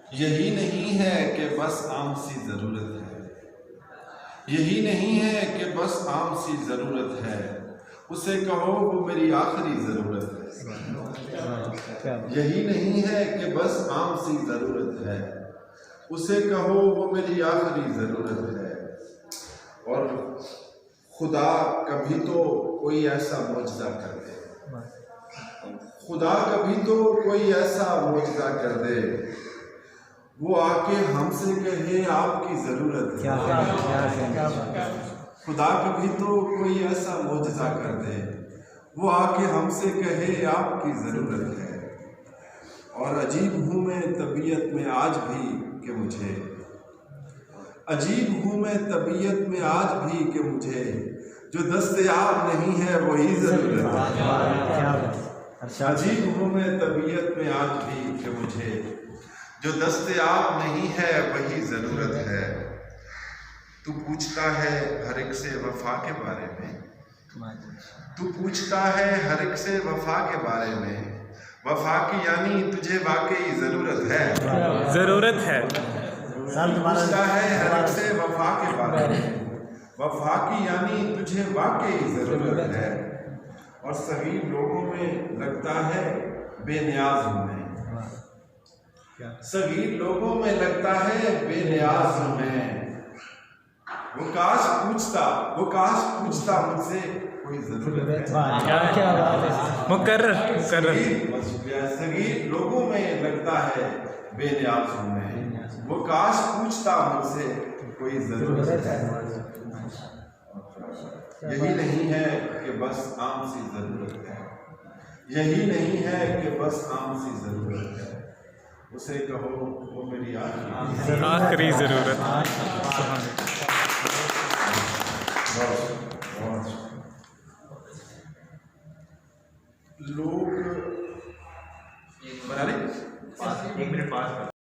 यही नहीं है कि बस आम सी ज़रूरत है, यही नहीं है कि बस आम सी ज़रूरत है, उसे कहो वो मेरी आखिरी ज़रूरत है। यही नहीं है कि बस आम सी ज़रूरत है, उसे कहो वो मेरी आखिरी ज़रूरत है। और खुदा कभी तो कोई ऐसा मौजज़ा कर दे, खुदा कभी तो कोई ऐसा मौजज़ा कर दे, वो आके हमसे कहे आपकी ज़रूरत है। खुदा कभी तो कोई ऐसा मौजज़ा कर दे, वो आके हमसे कहे आपकी ज़रूरत है। और अजीब हूँ मैं तबीयत में आज भी कि मुझे, अजीब हूँ मैं तबीयत में आज भी कि मुझे जो दस्तयाब नहीं है वही ज़रूरत है। अजीब हूँ मैं तबीयत में आज भी कि मुझे जो दस्तयाब नहीं है वही ज़रूरत है। तू पूछता है हर एक से वफा के बारे में, तू पूछता है हर एक से वफा के बारे में, वफा की यानी तुझे वाकई ज़रूरत है, ज़रूरत है। पूछता है हर एक से वफा के बारे में, वफा की यानी तुझे वाकई ज़रूरत है। और सभी लोगों में लगता है बेनियाज हूँ मैं, सभी लोगों में लगता है बेनियाज हूँ मैं। वो काश पूछता मुझसे कोई ज़रूरत है। क्या बात है, मुकर्रर सभी लोगों में लगता है बेनियाज हूँ मैं, वो काश पूछता मुझसे कोई ज़रूरत है। यही नहीं है कि बस आम सी ज़रूरत है, यही नहीं है कि बस आम सी ज़रूरत है, उसे कहो वो मेरी आखिरी ज़रूरत लोग बना ले 1 मिनट 5